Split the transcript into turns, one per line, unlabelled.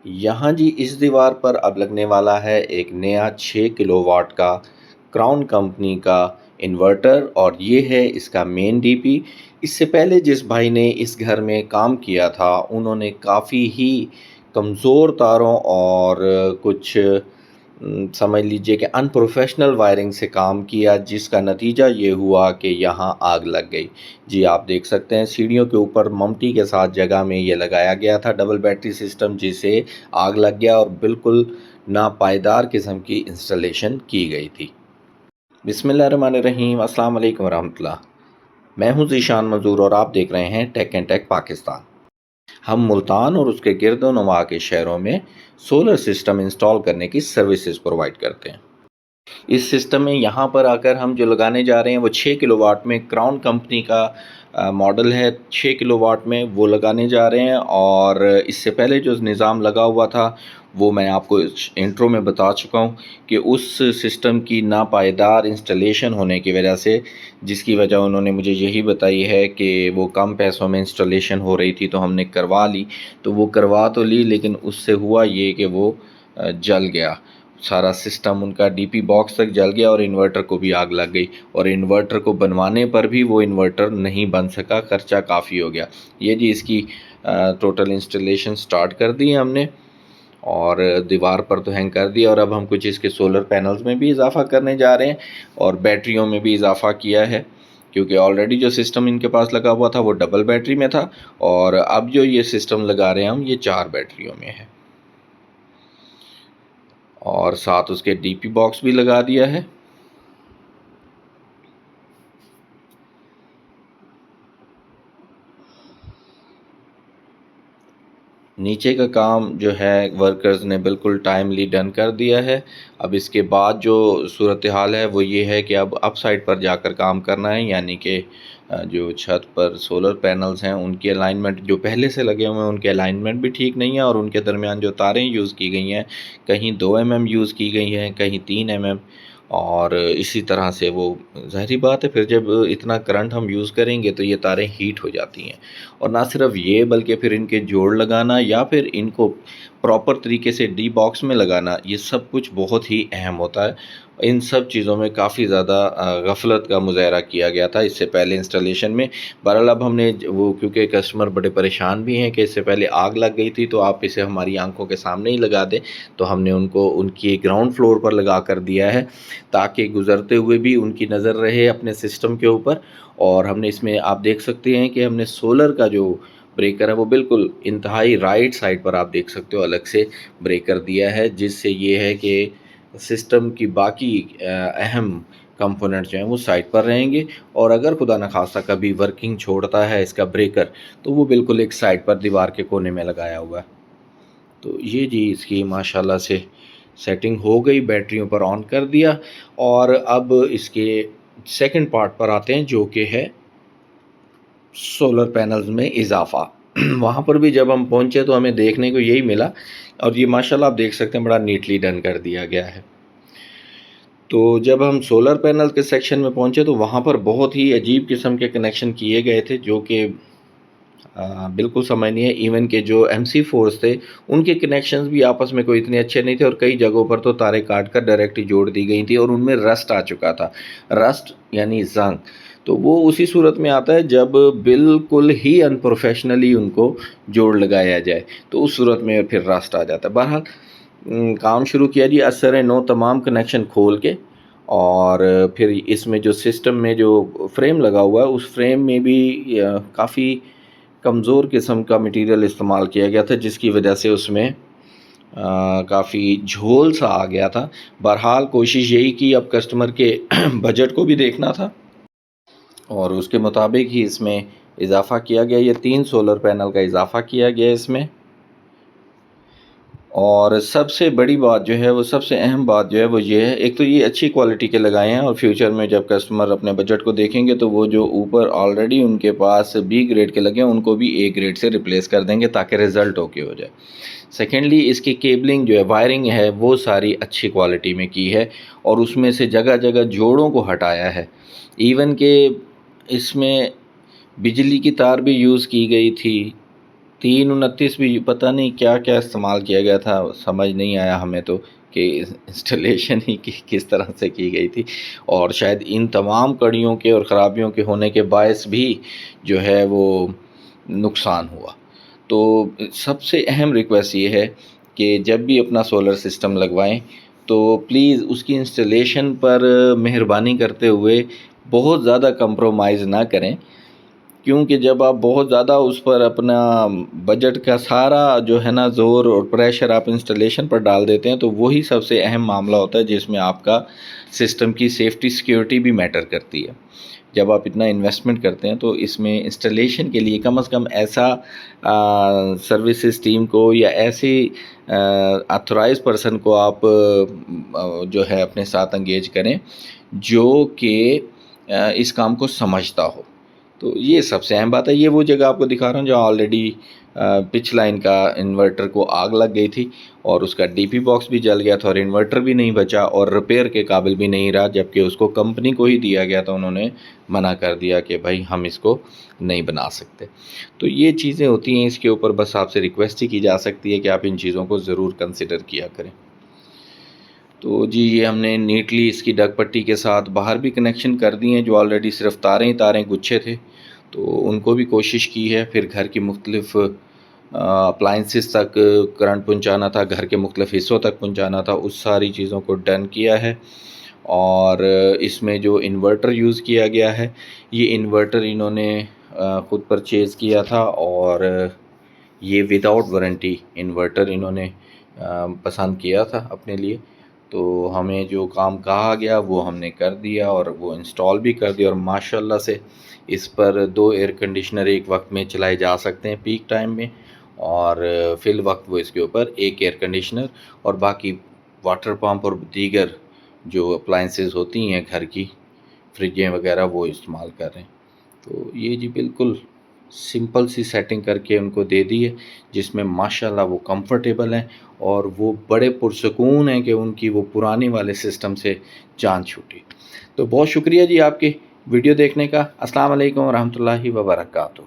यहाँ जी इस दीवार पर अब लगने वाला है एक नया 6 किलोवाट का क्राउन कंपनी का इन्वर्टर, और ये है इसका मेन डीपी। इससे पहले जिस भाई ने इस घर में काम किया था उन्होंने काफ़ी ही कमज़ोर तारों और कुछ समझ लीजिए कि अनप्रोफेशनल वायरिंग से काम किया, जिसका नतीजा ये हुआ कि यहाँ आग लग गई। जी आप देख सकते हैं सीढ़ियों के ऊपर ममटी के साथ जगह में ये लगाया गया था डबल बैटरी सिस्टम, जिसे आग लग गया और बिल्कुल नापायदार किस्म की इंस्टॉलेशन की गई थी। बिस्मिल्लाहिर्रहमानिर्रहीम, अस्सलाम वालेकुम रहमतुल्लाह। मैं हूँ ज़ीशान मंजूर और आप देख रहे हैं टेक एंड टेक पाकिस्तान। हम मुल्तान और उसके गिरदोनुमा के शहरों में सोलर सिस्टम इंस्टॉल करने की सर्विसेज प्रोवाइड करते हैं। इस सिस्टम में यहाँ पर आकर हम जो लगाने जा रहे हैं वो 6 किलोवाट में क्राउन कंपनी का मॉडल है। 6 किलोवाट में वो लगाने जा रहे हैं, और इससे पहले जो निज़ाम लगा हुआ था वो मैं आपको इस इंट्रो में बता चुका हूँ कि उस सिस्टम की नापायदार इंस्टॉलेशन होने की वजह से, जिसकी वजह उन्होंने मुझे यही बताई है कि वो कम पैसों में इंस्टॉलेशन हो रही थी तो हमने करवा ली। तो वो करवा तो ली, लेकिन उससे हुआ ये कि वो जल गया, सारा सिस्टम उनका डीपी बॉक्स तक जल गया और इन्वर्टर को भी आग लग गई। और इन्वर्टर को बनवाने पर भी वो इन्वर्टर नहीं बन सका, खर्चा काफ़ी हो गया। ये जी इसकी टोटल इंस्टॉलेशन स्टार्ट कर दी है हमने, और दीवार पर तो हैंग कर दिया, और अब हम कुछ इसके सोलर पैनल्स में भी इजाफा करने जा रहे हैं और बैटरियों में भी इजाफा किया है, क्योंकि ऑलरेडी जो सिस्टम इनके पास लगा हुआ था वो डबल बैटरी में था, और अब जो ये सिस्टम लगा रहे हैं हम, ये 4 बैटरियों में है, और साथ उसके डीपी बॉक्स भी लगा दिया है। नीचे का काम जो है वर्कर्स ने बिल्कुल टाइमली डन कर दिया है। अब इसके बाद जो सूरत हाल है वो ये है कि अब अप साइड पर जाकर काम करना है, यानी कि जो छत पर सोलर पैनल्स हैं उनकी अलाइनमेंट जो पहले से लगे हुए हैं उनके अलाइनमेंट भी ठीक नहीं है, और उनके दरमियान जो तारें यूज़ की गई हैं, कहीं 2 mm यूज़ की गई हैं, कहीं 3 mm, और इसी तरह से वो ज़ाहिर बात है फिर जब इतना करंट हम यूज़ करेंगे तो ये तारें हीट हो जाती हैं। और ना सिर्फ ये, बल्कि फिर इनके जोड़ लगाना या फिर इनको प्रॉपर तरीके से डी बॉक्स में लगाना, ये सब कुछ बहुत ही अहम होता है। इन सब चीज़ों में काफ़ी ज़्यादा गफलत का मुज़ाहरा किया गया था इससे पहले इंस्टॉलेशन में। बहरहाल अब हमने वो, क्योंकि कस्टमर बड़े परेशान भी हैं कि इससे पहले आग लग गई थी तो आप इसे हमारी आंखों के सामने ही लगा दें, तो हमने उनको उनकी ग्राउंड फ्लोर पर लगा कर दिया है ताकि गुज़रते हुए भी उनकी नज़र रहे अपने सिस्टम के ऊपर। और हमने इसमें आप देख सकते हैं कि हमने सोलर का जो ब्रेकर है वो बिल्कुल इंतहाई राइट साइड पर आप देख सकते हो अलग से ब्रेकर दिया है, जिससे ये है कि सिस्टम की बाकी अहम कंपोनेंट जो हैं वो साइड पर रहेंगे, और अगर खुदा न खास्ता कभी वर्किंग छोड़ता है इसका ब्रेकर तो वो बिल्कुल एक साइड पर दीवार के कोने में लगाया हुआ है। तो ये जी इसकी माशाल्लाह से सेटिंग हो गई, बैटरियों पर ऑन कर दिया, और अब इसके सेकंड पार्ट पर आते हैं जो कि है सोलर पैनल्स में इजाफ़ा। वहाँ पर भी जब हम पहुँचे तो हमें देखने को यही मिला, और ये माशाल्लाह आप देख सकते हैं बड़ा नीटली डन कर दिया गया है। तो जब हम सोलर पैनल के सेक्शन में पहुँचे तो वहाँ पर बहुत ही अजीब किस्म के कनेक्शन किए गए थे, जो कि बिल्कुल समझ नहीं है। इवन के जो MC4s थे उनके कनेक्शंस भी आपस में कोई इतने अच्छे नहीं थे, और कई जगहों पर तो तारें काट कर डायरेक्ट ही जोड़ दी गई थी, और उनमें रस्ट आ चुका था। रस्ट यानी ज़ंग, तो वो उसी सूरत में आता है जब बिल्कुल ही अनप्रोफेशनली उनको जोड़ लगाया जाए, तो उस सूरत में फिर रस्ट आ जाता है। बहरहाल काम शुरू किया जी असर नो तमाम कनेक्शन खोल के, और फिर इसमें जो सिस्टम में जो फ्रेम लगा हुआ है उस फ्रेम में भी काफ़ी कमज़ोर किस्म का मटेरियल इस्तेमाल किया गया था, जिसकी वजह से उसमें काफ़ी झोल सा आ गया था। बहरहाल कोशिश यही की, अब कस्टमर के बजट को भी देखना था, और उसके मुताबिक ही इसमें इजाफ़ा किया गया। ये 3 सोलर पैनल का इजाफ़ा किया गया इसमें। और सबसे बड़ी बात जो है वो, सबसे अहम बात जो है वो ये है, एक तो ये अच्छी क्वालिटी के लगाए हैं, और फ्यूचर में जब कस्टमर अपने बजट को देखेंगे तो वो जो ऊपर ऑलरेडी उनके पास B ग्रेड के लगे हैं उनको भी A ग्रेड से रिप्लेस कर देंगे ताकि रिज़ल्ट ओके हो जाए। सेकेंडली इसकी केबलिंग जो है, वायरिंग है, वो सारी अच्छी क्वालिटी में की है, और उसमें से जगह जगह जोड़ों को हटाया है। इवन के इसमें बिजली की तार भी यूज़ की गई थी, 329 بھی پتہ نہیں کیا کیا استعمال کیا گیا تھا، سمجھ نہیں آیا ہمیں تو کہ انسٹالیشن ہی کس طرح سے کی گئی تھی، اور شاید ان تمام کڑیوں کے اور خرابیوں کے ہونے کے باعث بھی جو ہے وہ نقصان ہوا۔ تو سب سے اہم ریکویسٹ یہ ہے کہ جب بھی اپنا سولر سسٹم لگوائیں تو پلیز اس کی انسٹالیشن پر مہربانی کرتے ہوئے بہت زیادہ کمپرومائز نہ کریں، کیونکہ جب آپ بہت زیادہ اس پر اپنا بجٹ کا سارا جو ہے نا زور اور پریشر آپ انسٹالیشن پر ڈال دیتے ہیں، تو وہی سب سے اہم معاملہ ہوتا ہے جس میں آپ کا سسٹم کی سیفٹی سیکیورٹی بھی میٹر کرتی ہے۔ جب آپ اتنا انویسٹمنٹ کرتے ہیں تو اس میں انسٹالیشن کے لیے کم از کم ایسا سروسز ٹیم کو یا ایسی اتھورائز پرسن کو آپ جو ہے اپنے ساتھ انگیج کریں جو کہ اس کام کو سمجھتا ہو۔ تو یہ سب سے اہم بات ہے۔ یہ وہ جگہ آپ کو دکھا رہا ہوں جہاں آلریڈی پچ لائن کا انورٹر کو آگ لگ گئی تھی اور اس کا ڈی پی باکس بھی جل گیا تھا اور انورٹر بھی نہیں بچا اور ریپیئر کے قابل بھی نہیں رہا، جبکہ اس کو کمپنی کو ہی دیا گیا تھا، انہوں نے منع کر دیا کہ بھائی ہم اس کو نہیں بنا سکتے۔ تو یہ چیزیں ہوتی ہیں، اس کے اوپر بس آپ سے ریکویسٹ ہی کی جا سکتی ہے کہ آپ ان چیزوں کو ضرور کنسیڈر کیا کریں۔ تو جی یہ ہم نے نیٹلی اس کی ڈگ پٹی کے ساتھ باہر بھی کنیکشن کر دی ہیں، جو آلریڈی صرف تاریں ہی تاریں گچھے تھے تو ان کو بھی کوشش کی ہے، پھر گھر کی مختلف اپلائنسز تک کرنٹ پہنچانا تھا، گھر کے مختلف حصوں تک پہنچانا تھا، اس ساری چیزوں کو ڈن کیا ہے۔ اور اس میں جو انورٹر یوز کیا گیا ہے، یہ انورٹر انہوں نے خود پرچیز کیا تھا اور یہ ود آؤٹ وارنٹی انورٹر انہوں نے پسند کیا تھا اپنے لیے۔ تو ہمیں جو کام کہا گیا وہ ہم نے کر دیا اور وہ انسٹال بھی کر دیا، اور ماشاءاللہ سے اس پر 2 ایئر کنڈیشنر ایک وقت میں چلائے جا سکتے ہیں پیک ٹائم میں، اور فی الوقت وہ اس کے اوپر ایک ایئر کنڈیشنر اور باقی واٹر پمپ اور دیگر جو اپلائنسز ہوتی ہیں گھر کی، فریجیں وغیرہ، وہ استعمال کر رہے ہیں۔ تو یہ جی بالکل سمپل سی سیٹنگ کر کے ان کو دے دی ہے، جس میں ماشاءاللہ وہ کمفرٹیبل ہیں اور وہ بڑے پرسکون ہیں کہ ان کی وہ پرانے والے سسٹم سے جان چھوٹی۔ تو بہت شکریہ جی آپ کے ویڈیو دیکھنے کا۔ السلام علیکم ورحمۃ اللہ وبرکاتہ۔